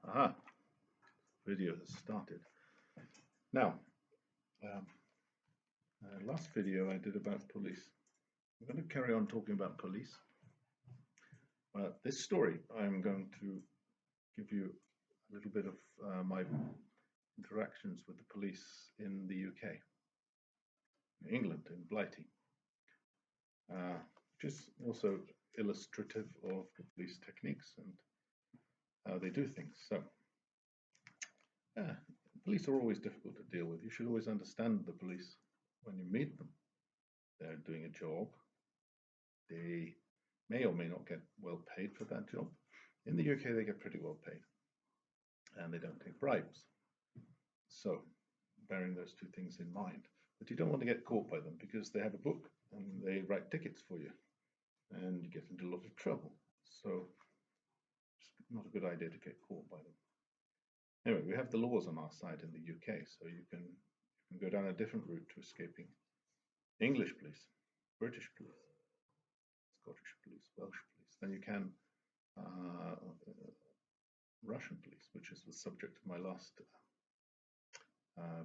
Aha, video has started. Now, um, last video I did about police. I'm going to carry on talking about police. This story, I'm going to give you a little bit of my interactions with the police in the UK, in England, in Blighty, which is also illustrative of the police techniques and how they do things. So, yeah, police are always difficult to deal with. You should always understand the police when you meet them. They're doing a job. They may or may not get well paid for that job. In the UK, they get pretty well paid and they don't take bribes. So, bearing those two things in mind. But you don't want to get caught by them because they have a book and they write tickets for you and you get into a lot of trouble. So, it's not a good idea to get caught by them. Anyway, we have the laws on our side in the UK, so you can go down a different route to escaping English police, British police, Scottish police, Welsh police, than you can Russian police, which is the subject of my last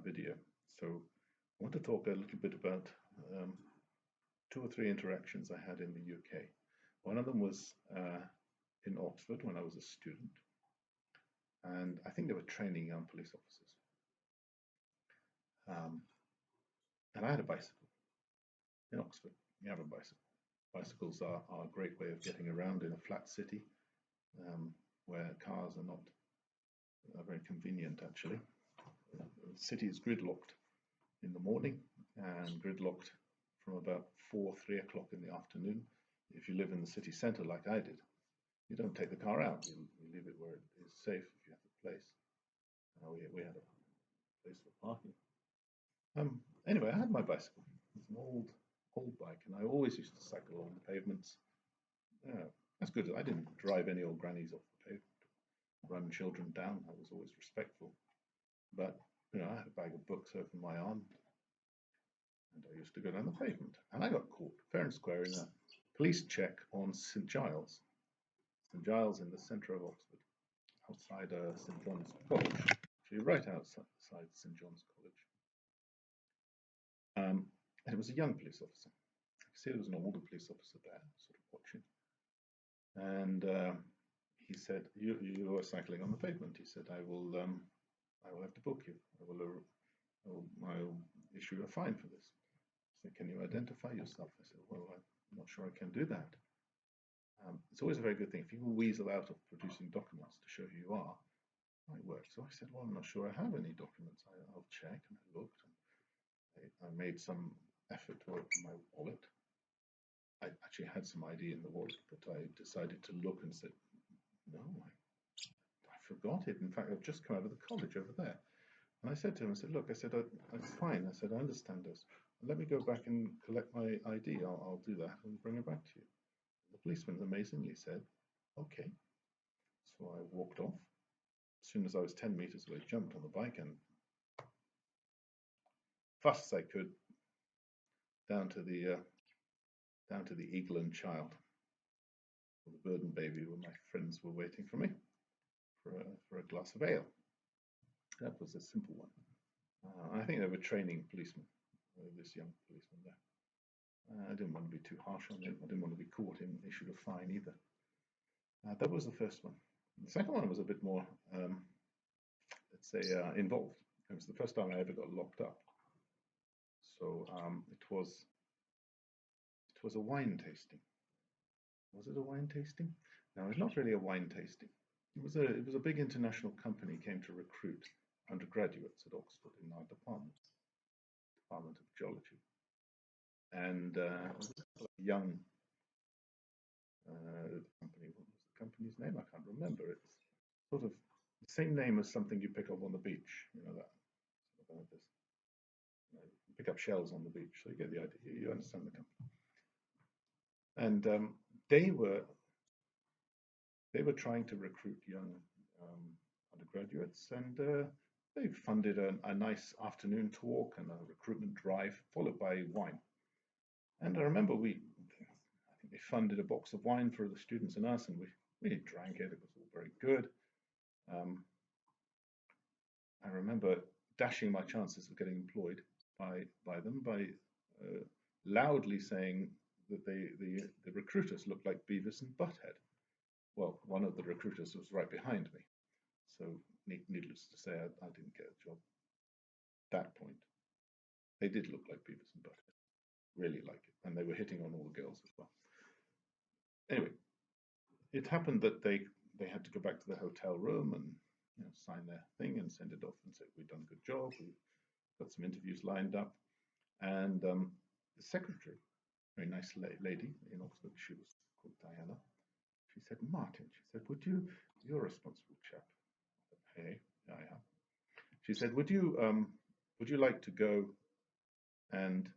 video. So I want to talk a little bit about 2 or 3 interactions I had in the UK. One of them was in Oxford when I was a student, and I think they were training young police officers. And I had a bicycle. In Oxford, you have a bicycle. Bicycles are a great way of getting around in a flat city where cars are not very convenient, actually. The city is gridlocked in the morning and gridlocked from about 3 o'clock in the afternoon. If you live in the city centre like I did, you don't take the car out. You leave it where it is safe if you have a place. We had a place for parking. Anyway, I had my bicycle. It's an old bike, and I always used to cycle along the pavements. That's good. I didn't drive any old grannies off the pavement, run children down. I was always respectful. But, I had a bag of books over my arm, and I used to go down the pavement. And I got caught fair and square in a police check on St. Giles. St. Giles in the centre of Oxford, outside St. John's College. Actually, right outside St. John's College. And it was a young police officer. I could see there was an older police officer there, sort of watching. And he said, "You are cycling on the pavement." He said, "I will have to book you. I will issue a fine for this." I said, "Can you identify yourself?" I said, "Well, I'm not sure I can do that." It's always a very good thing. If you weasel out of producing documents to show who you are, it might work. So I said, "Well, I'm not sure I have any documents. I'll check." And I looked. And I made some effort to open my wallet. I actually had some ID in the wallet, but I decided to look and said, "No, I forgot it. In fact, I've just come out of the college over there." And I said to him, I said, "Look," I said, "it's fine." I said, "I understand this. Let me go back and collect my ID. I'll do that and bring it back to you." The policeman amazingly said, "Okay." So I walked off. As soon as I was 10 meters away, jumped on the bike and fast as I could down to the Eagle and Child, or the Bird and Baby, where my friends were waiting for me for a glass of ale. That was a simple one. I think they were training policemen, this young policeman there. I didn't want to be too harsh on him. I didn't want to be caught and issued a fine either. That was the first one. The second one was a bit more, let's say, involved. It was the first time I ever got locked up. So it was a wine tasting. Was it a wine tasting? No, it's not really a wine tasting. It was a big international company came to recruit undergraduates at Oxford in our Department of Geology, and it was a young company. What was the company's name? I can't remember. It's sort of the same name as something you pick up on the beach. That sort of this. Pick up shells on the beach, so you get the idea. You understand the company. And they were trying to recruit young undergraduates, and they funded a nice afternoon talk and a recruitment drive, followed by wine. And I remember I think they funded a box of wine for the students and us, and we drank it. It was all very good. I remember dashing my chances of getting employed by them by loudly saying that the recruiters looked like Beavis and Butthead. Well, one of the recruiters was right behind me, so needless to say, I didn't get a job at that point. They did look like Beavis and Butthead, really like it, and they were hitting on all the girls as well. Anyway, it happened that they had to go back to the hotel room and sign their thing and send it off and say we've done a good job. We've got some interviews lined up, and the secretary, very nice lady in Oxford, she was called Diana. She said, Martin, she said, you're a responsible chap. Hey, I am. She said, would you like to go and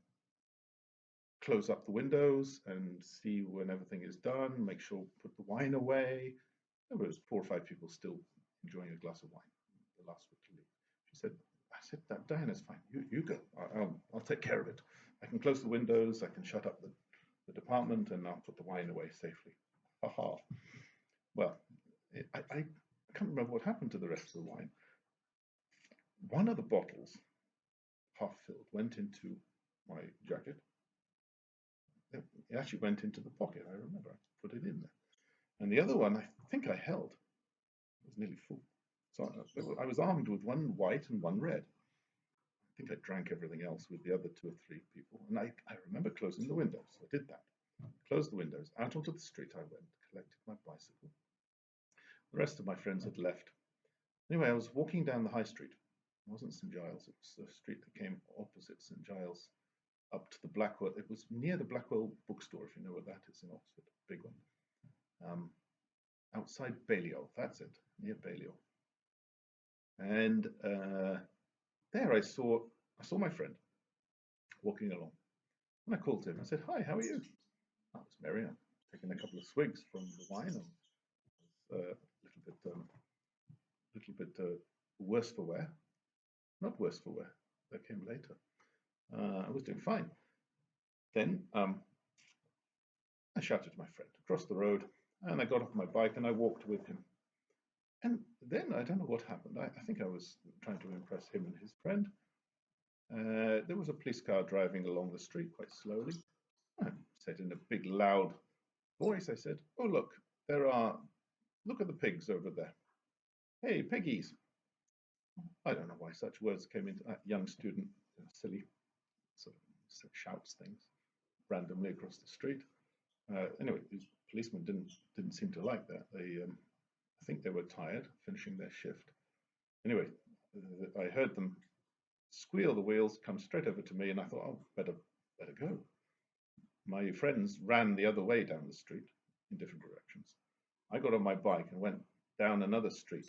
close up the windows and see when everything is done, make sure, put the wine away. There was 4 or 5 people still enjoying a glass of wine. The last one to leave. She said, I said, that Diana's fine. You go. I'll take care of it. I can close the windows. I can shut up the department, and I'll put the wine away safely. Ha ha. Well, I can't remember what happened to the rest of the wine. One of the bottles, half filled, went into my jacket. It actually went into the pocket. I remember I put it in there. And the other one, I think I held, was nearly full. So I was armed with one white and one red. I think I drank everything else with the other 2 or 3 people. And I remember closing the windows. I did that. Closed the windows. Out onto the street I went, collected my bicycle. The rest of my friends had left. Anyway, I was walking down the high street. It wasn't St. Giles. It was the street that came opposite St. Giles up to the Blackwell. It was near the Blackwell bookstore, if you know where that is in Oxford. Big one. Outside Balliol, that's it, near Balliol. And there I saw my friend walking along. And I called to him. I said, hi, how are you? I was merry. I'm taking a couple of swigs from the wine. I was a little bit worse for wear. Not worse for wear. That came later. I was doing fine. Then I shouted to my friend across the road, and I got off my bike and I walked with him. And then I don't know what happened. I think I was trying to impress him and his friend. There was a police car driving along the street quite slowly. I said in a big loud voice, I said, oh look at the pigs over there. Hey, piggies. I don't know why such words came into that young student, silly sort of shouts things randomly across the street. Anyway, these policemen didn't seem to like that. I think they were tired, finishing their shift. Anyway, I heard them squeal the wheels, come straight over to me, and I thought, oh, better go. My friends ran the other way down the street in different directions. I got on my bike and went down another street.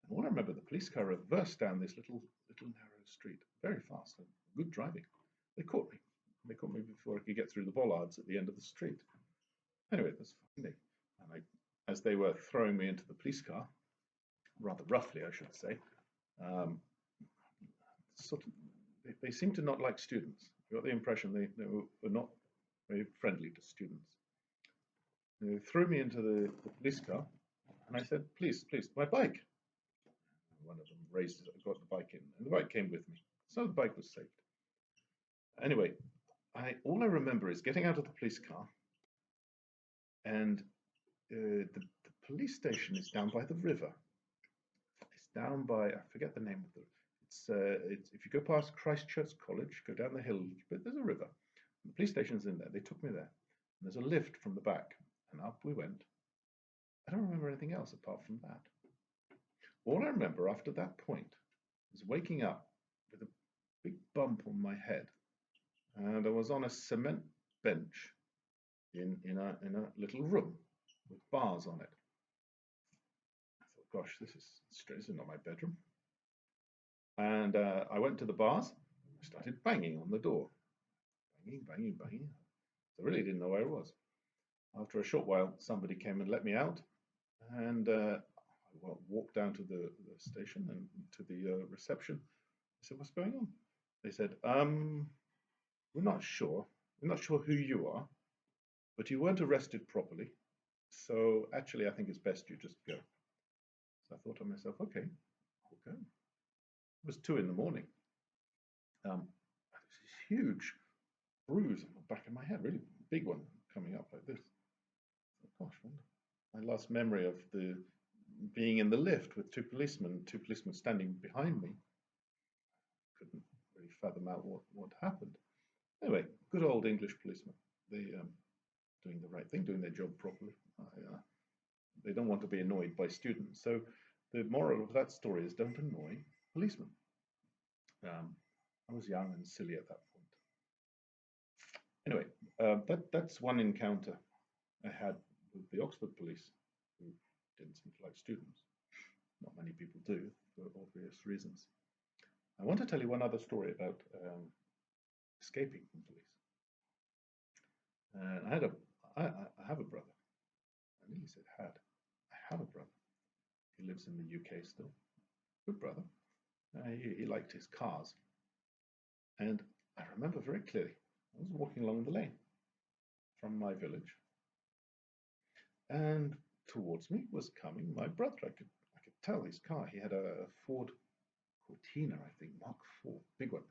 And all I remember, the police car reversed down this little narrow street, very fast, and good driving. They caught me. They caught me before I could get through the bollards at the end of the street. Anyway, it was funny. And as they were throwing me into the police car, rather roughly, I should say, they seemed to not like students. I got the impression they were not very friendly to students. They threw me into the police car, and I said, please, my bike. One of them got the bike in, and the bike came with me. So the bike was saved. Anyway, all I remember is getting out of the police car, and the police station is down by the river. It's down by, I forget the name of the. It's if you go past Christ Church College, go down the hill, but there's a river. The police station's in there. They took me there. And there's a lift from the back, and up we went. I don't remember anything else apart from that. All I remember after that point was waking up with a big bump on my head, and I was on a cement bench in a little room with bars on it. I thought, gosh, this is strange. This is not my bedroom. And I went to the bars. I started banging on the door. Banging. I really didn't know where I was. After a short while, somebody came and let me out. And I walked down to the station and to the reception. I said, what's going on? They said, we're not sure. We're not sure who you are, but you weren't arrested properly. So actually, I think it's best you just go. So I thought to myself, okay, I'll go. was 2 in the morning. This huge bruise on the back of my head, really big one coming up like this. Oh, gosh, my last memory of the being in the lift with two policemen standing behind me. Couldn't really fathom out what happened. Anyway, good old English policemen. They doing the right thing, doing their job properly. They don't want to be annoyed by students. So the moral of that story is don't annoy policemen. I was young and silly at that point. Anyway, that's one encounter I had with the Oxford police, who didn't seem to like students. Not many people do, for obvious reasons. I want to tell you one other story about escaping from police. I have a brother. I nearly said had. I have a brother. He lives in the UK still. Good brother. He liked his cars. And I remember very clearly, I was walking along the lane from my village, and towards me was coming my brother. I could tell his car. He had a Ford Cortina, I think, Mark IV, big one,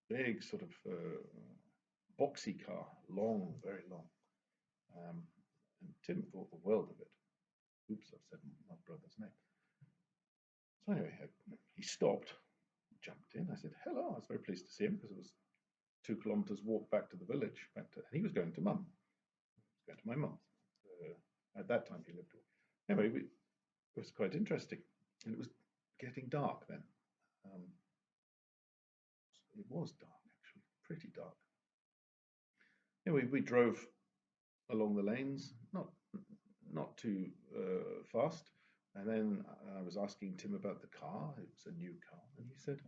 big sort of boxy car, long, very long. And Tim thought the world of it. Oops, I've said my brother's name. So anyway, he stopped, jumped in. I said, hello. I was very pleased to see him because it was 2 kilometers walk back to the village. And he was going to mum. He was going to my mum's. At that time, he lived with. Anyway, it was quite interesting. And it was getting dark then. It was dark, actually, pretty dark. Anyway, we drove along the lanes, not too fast. And then I was asking Tim about the car. It was a new car. And he said,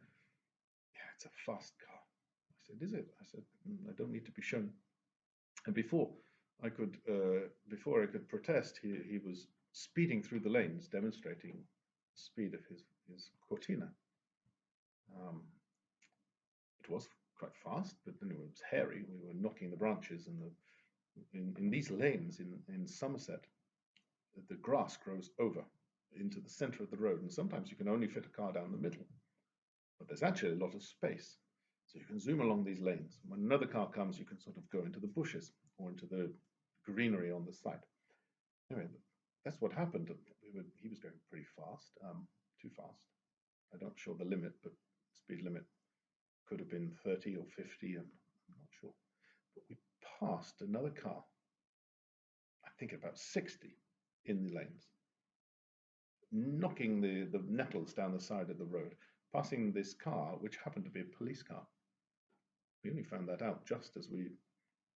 yeah, it's a fast car. I said, is it? I said, I don't need to be shown. And before I could protest, he was speeding through the lanes, demonstrating the speed of his Cortina. It was quite fast, but then it was hairy. We were knocking the branches in these lanes in Somerset. The grass grows over into the center of the road, and sometimes you can only fit a car down the middle. But there's actually a lot of space. So you can zoom along these lanes. When another car comes, you can sort of go into the bushes or into the greenery on the side. Anyway, that's what happened. He was going pretty fast, too fast. I'm not sure the limit, but speed limit could have been 30 or 50, I'm not sure. But we passed another car, I think about 60 in the lanes, knocking the nettles down the side of the road, passing this car, which happened to be a police car. We only found that out just as we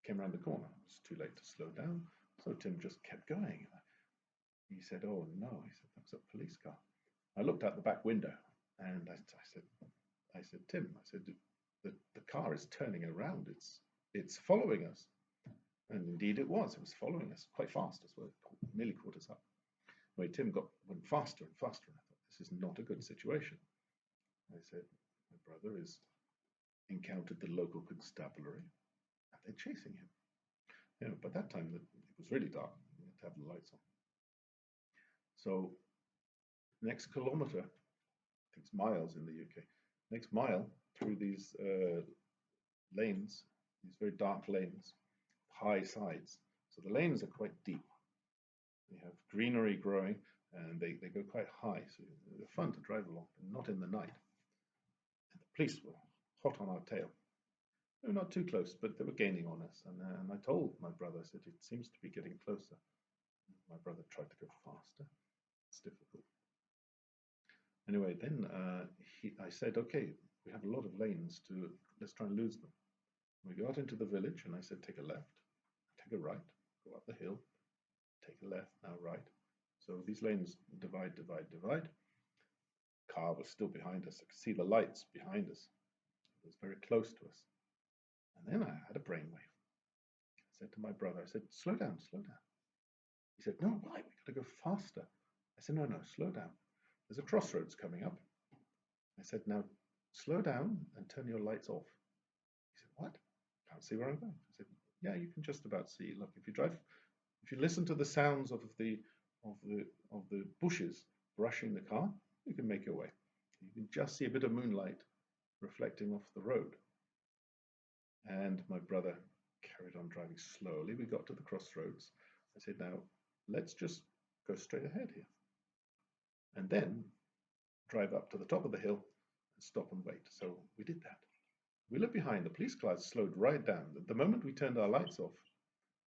came around the corner. It was too late to slow down, so Tim just kept going. He said, oh no, he said, that was a police car. I looked out the back window and I said, Tim, I said, the car is turning around. It's following us. And indeed it was. It was following us quite fast as well. It nearly caught us up. Anyway, Tim went faster and faster, and I thought, this is not a good situation. I said, my brother has encountered the local constabulary, and they're chasing him. You know, by that time, it was really dark. We had to have the lights on. So, next kilometer, I think it's miles in the UK, next mile through these lanes, these very dark lanes, high sides. So the lanes are quite deep. They have greenery growing, and they go quite high. So they're fun to drive along, but not in the night. And the police were hot on our tail. They were not too close, but they were gaining on us. And I told my brother, I said, it seems to be getting closer. My brother tried to go faster. It's difficult. Anyway, then I said, okay, we have a lot of lanes let's try and lose them. We got into the village, and I said, take a left, take a right, go up the hill, take a left, now right. So these lanes divide. Car was still behind us. I could see the lights behind us. It was very close to us. And then I had a brainwave. I said to my brother, I said, slow down, slow down. He said, no, why? We got to go faster. I said, no, slow down. There's a crossroads coming up. I said, now slow down and turn your lights off. He said, what? Can't see where I'm going. I said, yeah, you can just about see. Look, if you listen to the sounds of the bushes brushing the car, you can make your way. You can just see a bit of moonlight reflecting off the road. And my brother carried on driving slowly. We got to the crossroads. I said, now let's just go straight ahead here. And then drive up to the top of the hill and stop and wait. So we did that. We looked behind. The police car slowed right down. The moment we turned our lights off,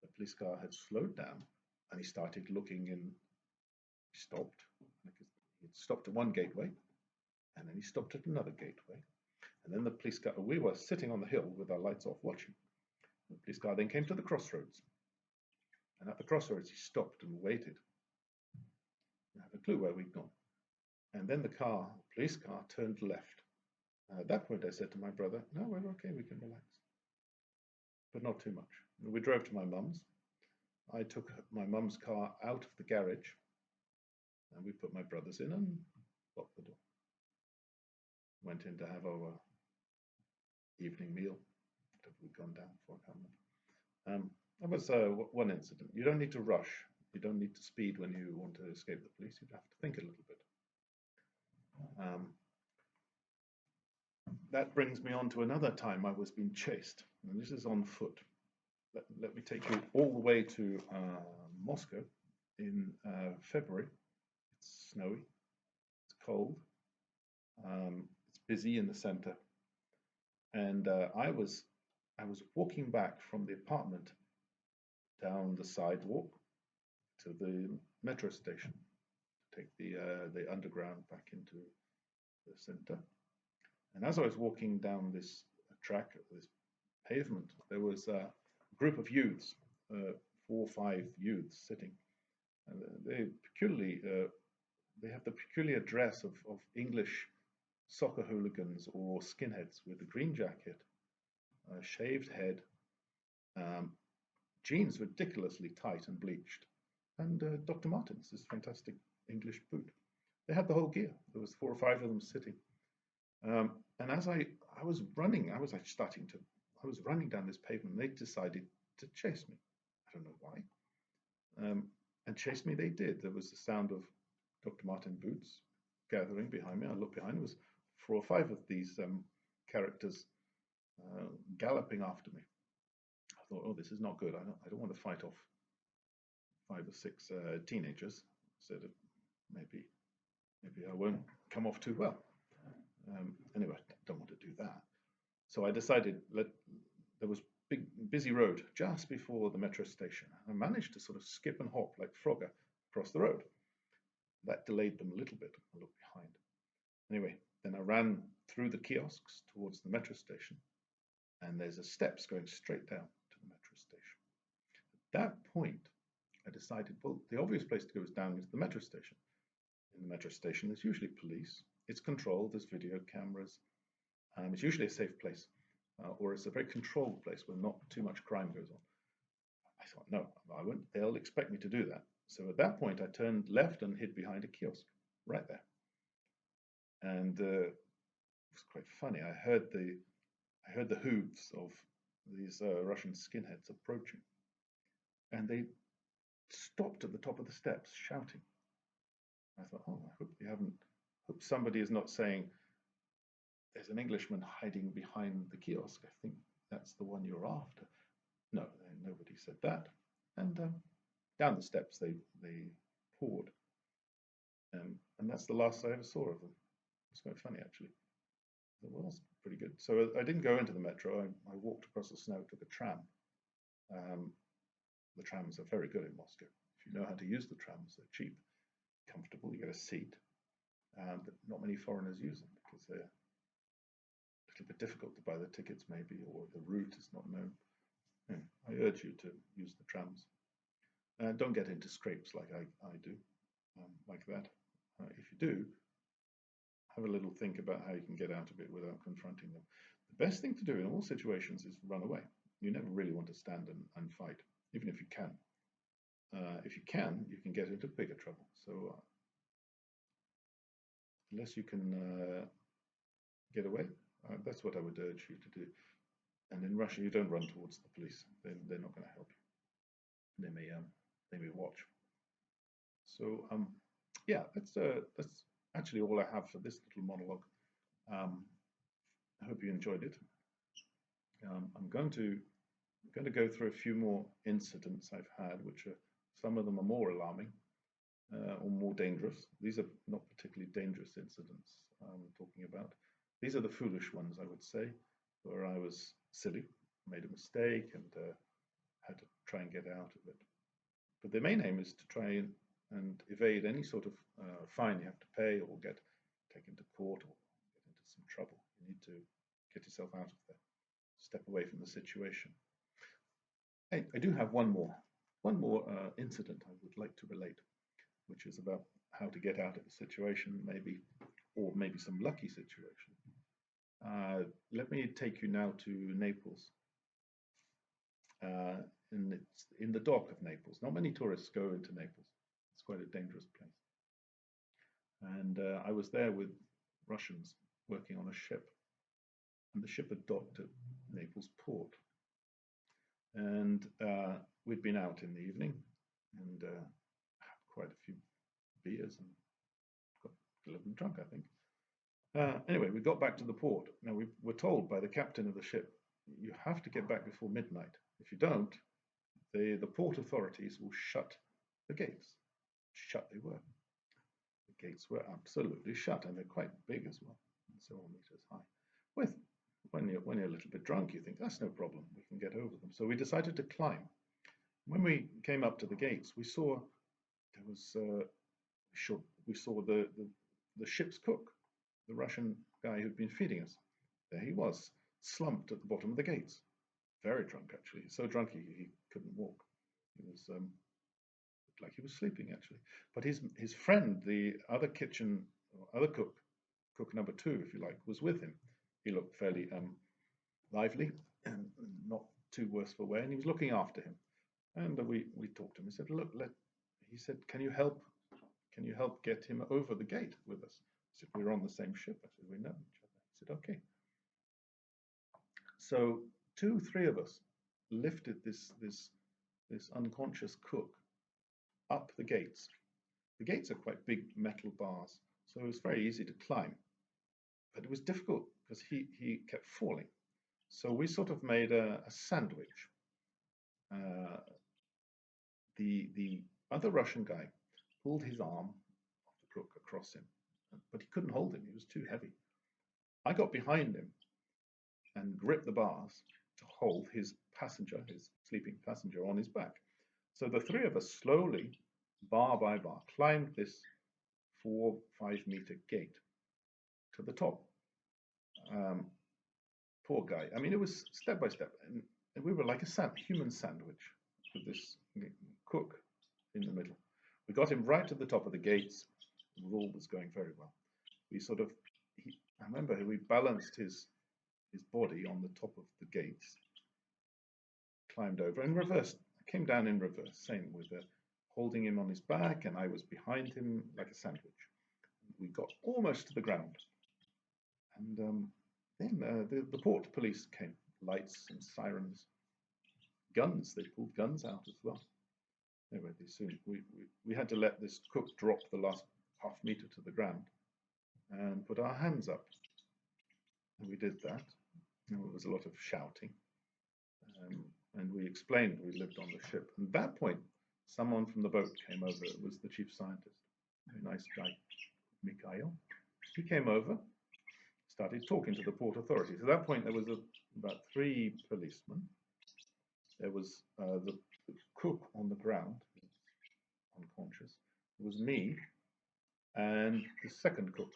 the police car had slowed down and he started looking in. He stopped. He stopped at one gateway and then he stopped at another gateway. And then the police car, we were sitting on the hill with our lights off watching. The police car then came to the crossroads. And at the crossroads, he stopped and waited. I have a clue where we'd gone. And then the police car turned left. At that point, I said to my brother, no, we're okay, we can relax. But not too much. We drove to my mum's. I took my mum's car out of the garage and we put my brother's in and locked the door. Went in to have our evening meal. What have we gone down for? I can't remember. That was one incident. You don't need to rush. You don't need to speed when you want to escape the police. You have to think a little bit. That brings me on to another time I was being chased, and this is on foot. Let me take you all the way to Moscow in February. It's snowy, it's cold, it's busy in the center, and I was walking back from the apartment down the sidewalk to the metro station to take the underground back into the center. And as I was walking down this track, this pavement, there was a group of youths, 4 or 5 youths sitting. And they have the peculiar dress of English soccer hooligans or skinheads with a green jacket, a shaved head, jeans ridiculously tight and bleached, and Dr. Martens, this fantastic English boot. They had the whole gear. There was 4 or 5 of them sitting. And as I was running, I was running down this pavement, and they decided to chase me. I don't know why. And chase me they did. There was the sound of Dr. Marten boots gathering behind me. I looked behind, there was 4 or 5 of these characters galloping after me. I thought, oh, this is not good. I don't want to fight off 5 or 6 teenagers. So that maybe I won't come off too well. Anyway, I don't want to do that. So I decided there was big busy road just before the metro station. I managed to sort of skip and hop like Frogger across the road. That delayed them a little bit. I looked behind. Anyway, then I ran through the kiosks towards the metro station, and there's a steps going straight down to the metro station. At that point, I decided, well, the obvious place to go is down into the metro station. In the metro station, there's usually police. It's controlled. There's video cameras. It's usually a safe place, or it's a very controlled place where not too much crime goes on. I thought, no, I won't. They'll expect me to do that. So at that point, I turned left and hid behind a kiosk right there. And it was quite funny. I heard the hooves of these Russian skinheads approaching, and they stopped at the top of the steps shouting. I thought, oh, I hope somebody is not saying there's an Englishman hiding behind the kiosk. I think that's the one you're after. No, nobody said that. And down the steps they poured. And that's the last I ever saw of them. It's quite funny, actually. It was pretty good. So I didn't go into the metro. I walked across the snow, took a tram. The trams are very good in Moscow. If you know how to use the trams, they're cheap, comfortable, you get a seat. But not many foreigners use them because they're a little bit difficult to buy the tickets, maybe, or the route is not known. I urge you to use the trams. Don't get into scrapes like I do, like that. If you do, have a little think about how you can get out of it without confronting them. The best thing to do in all situations is run away. You never really want to stand and fight, even if you can. If you can get into bigger trouble. So unless you can get away, that's what I would urge you to do. And in Russia, you don't run towards the police. They're not going to help you. They may watch. So yeah, that's actually all I have for this little monologue. I hope you enjoyed it. I'm going to go through a few more incidents I've had, which are some of them are more alarming or more dangerous. These are not particularly dangerous incidents I'm talking about. These are the foolish ones, I would say, where I was silly, made a mistake, and had to try and get out of it. But the main aim is to try and evade any sort of fine you have to pay or get taken to court or get into some trouble. You need to get yourself out of there, step away from the situation. I do have one more incident I would like to relate, which is about how to get out of a situation, maybe, or maybe some lucky situation. Let me take you now to Naples. And it's in the dock of Naples. Not many tourists go into Naples. It's quite a dangerous place. And I was there with Russians working on a ship, and the ship had docked at Naples port. And we'd been out in the evening and had quite a few beers and got a little drunk, I think. Anyway, we got back to the port. Now, we were told by the captain of the ship, you have to get back before midnight. If you don't, the port authorities will shut the gates. Shut they were. The gates were absolutely shut, and they're quite big as well, and several meters high. When you're a little bit drunk, you think that's no problem. We can get over them. So we decided to climb. When we came up to the gates, we saw there was we saw the ship's cook, the Russian guy who'd been feeding us. There he was, slumped at the bottom of the gates, very drunk actually. So drunk he couldn't walk. He was like he was sleeping actually. But his friend, the other cook number two, if you like, was with him. He looked fairly lively and not too worse for wear, and he was looking after him. And we talked to him. He said, "Look, he said, can you help? Can you help get him over the gate with us?" I said, "We're on the same ship." I said, "We know each other." He said, "Okay." So 3 of us lifted this unconscious cook up the gates. The gates are quite big metal bars, so it was very easy to climb. But it was difficult because he kept falling. So we sort of made a sandwich. The other Russian guy pulled his arm of the cook across him, but he couldn't hold him. He was too heavy. I got behind him and gripped the bars to hold his sleeping passenger, on his back. So the 3 of us slowly, bar by bar, climbed this 4-5 meter gate to the top. Poor guy. I mean, it was step by step, and we were like a human sandwich with this cook in the middle. We got him right to the top of the gates, and all was going very well. We sort of, I remember we balanced his body on the top of the gates, climbed over, and reversed, came down in reverse, same with holding him on his back, and I was behind him like a sandwich. We got almost to the ground, and then the port police came, lights and sirens, guns. They pulled guns out as well. Anyway, we had to let this cook drop the last half meter to the ground and put our hands up. And we did that. And there was a lot of shouting. And we explained we lived on the ship. And at that point, someone from the boat came over. It was the chief scientist, a nice guy, Mikhail. He came over, started talking to the port authorities. At that point, there was about 3 policemen. There was the cook on the ground, unconscious. It was me and the second cook,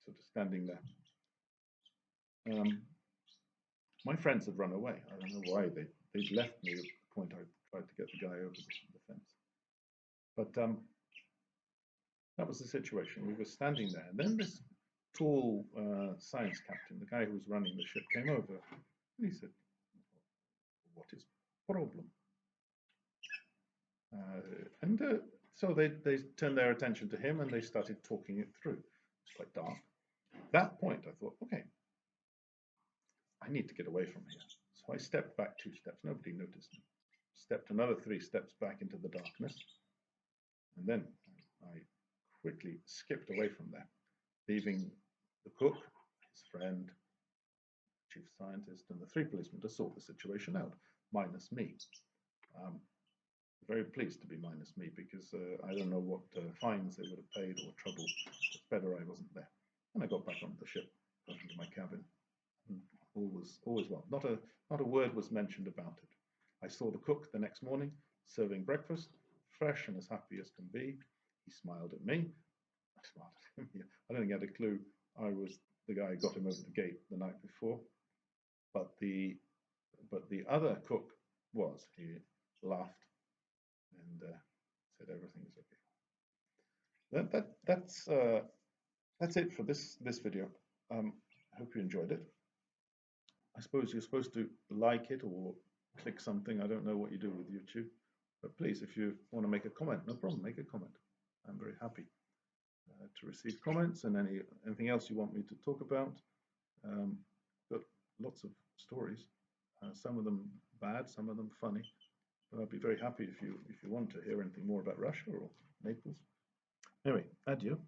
sort of standing there. My friends had run away. I don't know why they'd left me at the point I tried to get the guy over the fence. But that was the situation. We were standing there, and then this tall science captain, the guy who was running the ship, came over, and he said, "What is the problem?" So they turned their attention to him, and they started talking it through. It's quite dark. At that point, I thought, okay, I need to get away from here. So I stepped back 2 steps. Nobody noticed me. Stepped another 3 steps back into the darkness. And then I quickly skipped away from there, leaving the cook his friend, chief scientist, and the 3 policemen to sort the situation out, minus me. Very pleased to be minus me because I don't know what fines they would have paid or trouble. It's better I wasn't there. And I got back onto the ship, got into my cabin, and all was well. Not a word was mentioned about it. I saw the cook the next morning serving breakfast, fresh and as happy as can be. He smiled at me. I smiled at him. I don't think he had a clue I was the guy who got him over the gate the night before. But the other cook was. He laughed and said everything is okay. That's it for this video. I hope you enjoyed it. I suppose you're supposed to like it or click something. I don't know what you do with YouTube, but please, if you want to make a comment, no problem, make a comment. I'm very happy to receive comments and anything else you want me to talk about. Got lots of stories, some of them bad, some of them funny. But I'd be very happy if you want to hear anything more about Russia or Naples. Anyway, adieu.